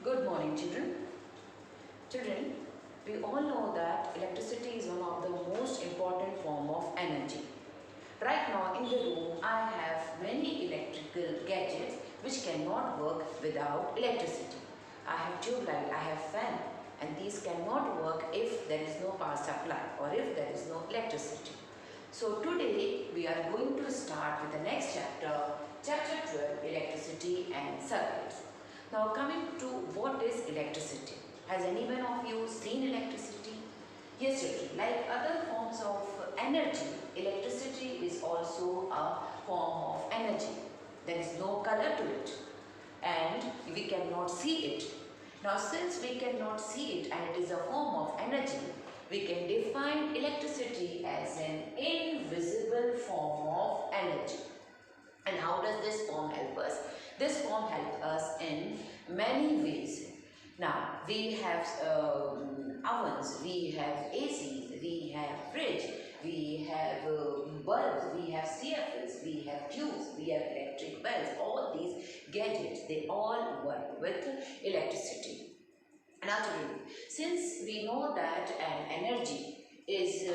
Good morning, children. Children, we all know that electricity is one of the most important form of energy. Right now in the room, I have many electrical gadgets which cannot work without electricity. I have tube light, I have fan, and these cannot work if there is no power supply or if there is no electricity. So today we are going to start with the next chapter, chapter 12, electricity and circuits. Now coming to what is electricity. Has anyone of you seen electricity? Yes, children, like other forms of energy, electricity is also a form of energy. There is no color to it and we cannot see it. Now since we cannot see it and it is a form of energy, we can define electricity as an invisible form of energy. And how does this form help us? This form helps us in many ways. Now, we have ovens, we have ACs, we have fridge, we have bulbs, we have CFLs, we have tubes, we have electric bells. All these gadgets, they all work with electricity. Now, children, since we know that an energy is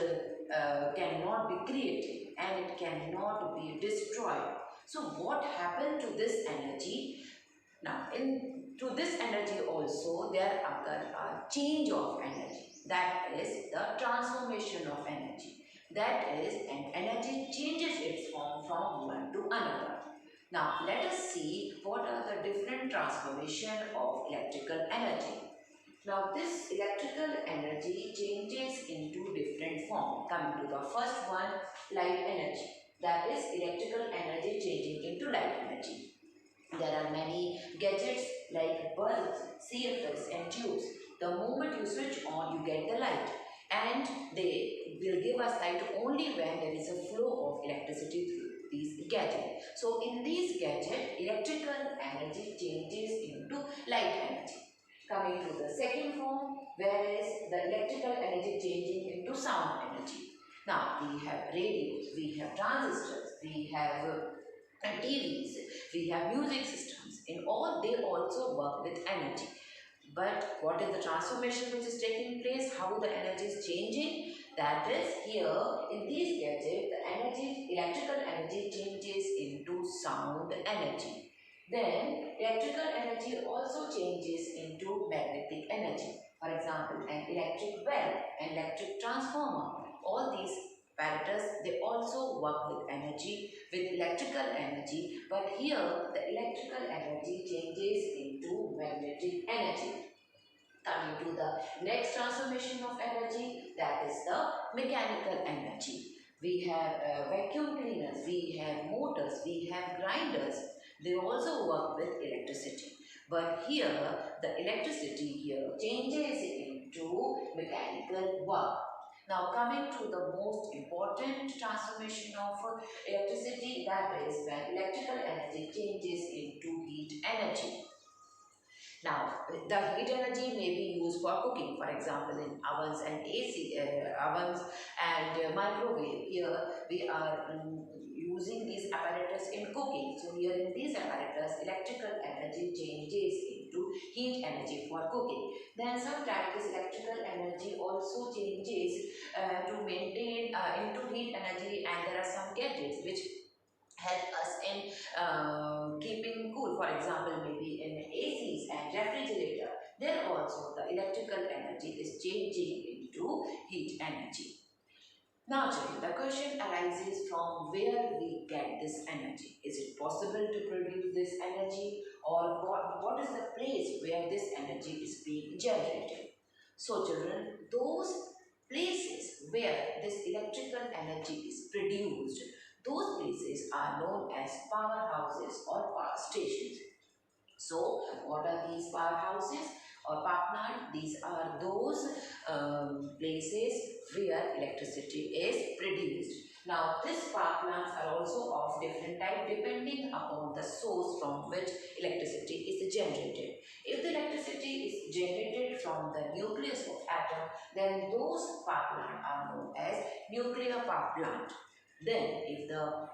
cannot be created and it cannot be destroyed. So what happened to this energy? Now, to this energy also there occur a change of energy. That is the transformation of energy. That is, an energy changes its form from one to another. Now, let us see what are the different transformation of electrical energy. Now, this electrical energy changes into different form. Coming to the first one, light energy. That is electrical energy changing into light energy. There are many gadgets like bulbs, CFLs and tubes. The moment you switch on, you get the light. And they will give us light only when there is a flow of electricity through these gadgets. So, in these gadgets, electrical energy changes into light energy. Coming to the second form, where is the electrical energy changing into sound energy. Now, we have radios, we have transistors, we have TVs, we have music systems. In all, they also work with energy. But what is the transformation which is taking place? How the energy is changing? That is, here in these gadgets, the electrical energy changes into sound energy. Then electrical energy also changes into magnetic energy. For example, an electric bell, an electric transformer. All these apparatus, they also work with energy, with electrical energy. But here the electrical energy changes into magnetic energy. Coming to the next transformation of energy, that is the mechanical energy. We have vacuum cleaners, we have motors, we have grinders. They also work with electricity. But here, the electricity here changes into mechanical work. Now coming to the most important transformation of electricity, that is when electrical energy changes into heat energy. Now, the heat energy may be used for cooking, for example, in ovens and AC ovens and microwave. Here we are using these apparatus in cooking. So here in these apparatus, electrical energy changes into heat energy for cooking. Then sometimes this electrical energy also changes to maintain into heat energy, and there are some gadgets which help us in keeping cool. For example, maybe in ACs and refrigerator, there also the electrical energy is changing into heat energy. Now children, the question arises from where we get this energy. Is it possible to produce this energy, or what is the place where this energy is being generated? So children, those places where this electrical energy is produced, those places are known as powerhouses or power stations. So, what are these powerhouses or power plant? These are those places where electricity is produced. Now, these power plants are also of different type depending upon the source from which electricity is generated. If the electricity is generated from the nucleus of atom, then those power plants are known as nuclear power plant. Then, if the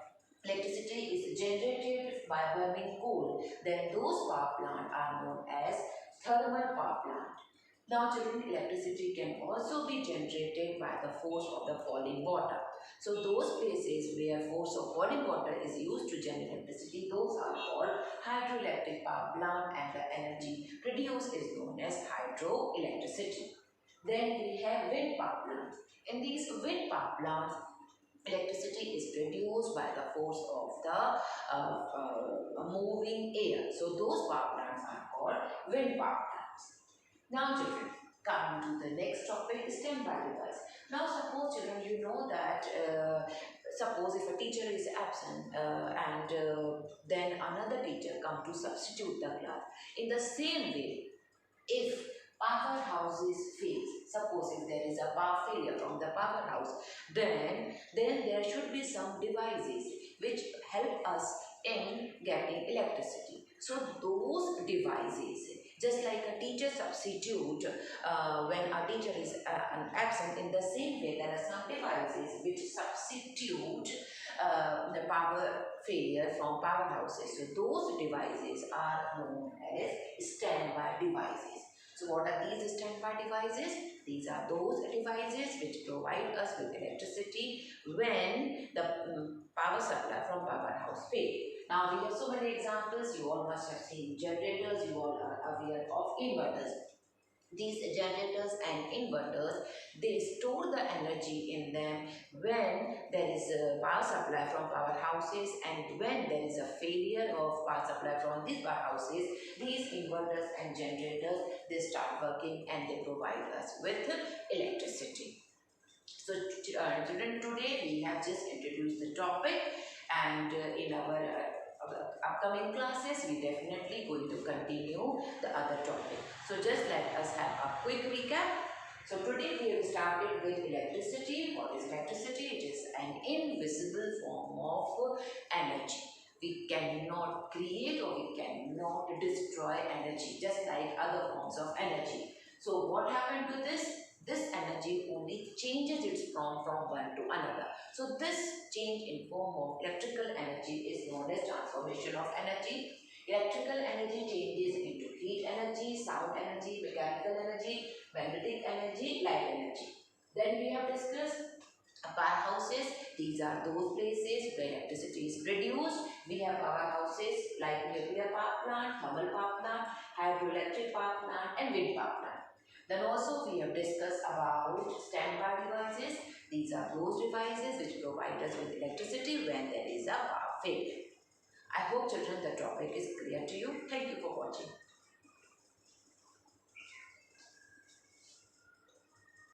electricity is generated by burning coal, then those power plants are known as Thermal power plant. Now, children, electricity can also be generated by the force of the falling water. So, those places where force of falling water is used to generate electricity, those are called hydroelectric power plant, and the energy produced is known as hydroelectricity. Then we have wind power plants. In these wind power plants, electricity is produced by the force of the moving air. So those power plants are called wind power plants. Now children, coming to the next topic, standby device. Now suppose children, you know that suppose if a teacher is absent and then another teacher come to substitute the class. In the same way, if powerhouses fails, suppose if there is a power failure from the powerhouse, then there should be some devices which help us in getting electricity. So those devices, just like a teacher substitute when a teacher is absent, in the same way there are some devices which substitute the power failure from powerhouses. So those devices are known as standby devices. So what are these standby devices? These are those devices which provide us with electricity when the power supply from powerhouse fails. Now we have so many examples. You all must have seen generators. You all are aware of inverters. These generators and inverters, they store the energy in them when there is a power supply from powerhouses, and when there is a failure of power supply from these powerhouses, these inverters and generators, they start working and they provide us with electricity. So children, today we have just introduced the topic, and in our upcoming classes we definitely going to continue the other topic. So just let us have a quick recap. So today we have started with electricity. What is electricity? It is an invisible form of energy. We cannot create or we cannot destroy energy, just like other forms of energy. So what happened to this? This energy only changes its form from one to another. So this change in form of electrical energy is known as transformation of energy. Electrical energy changes into heat energy, sound energy, mechanical energy, magnetic energy, light energy. Then we have discussed powerhouses. These are those places where electricity is produced. We have powerhouses like nuclear power plant, thermal power plant, hydroelectric power plant, and wind power plant. Then also we have discussed about standby devices. These are those devices which provide us with electricity when there is a power failure. I hope children the topic is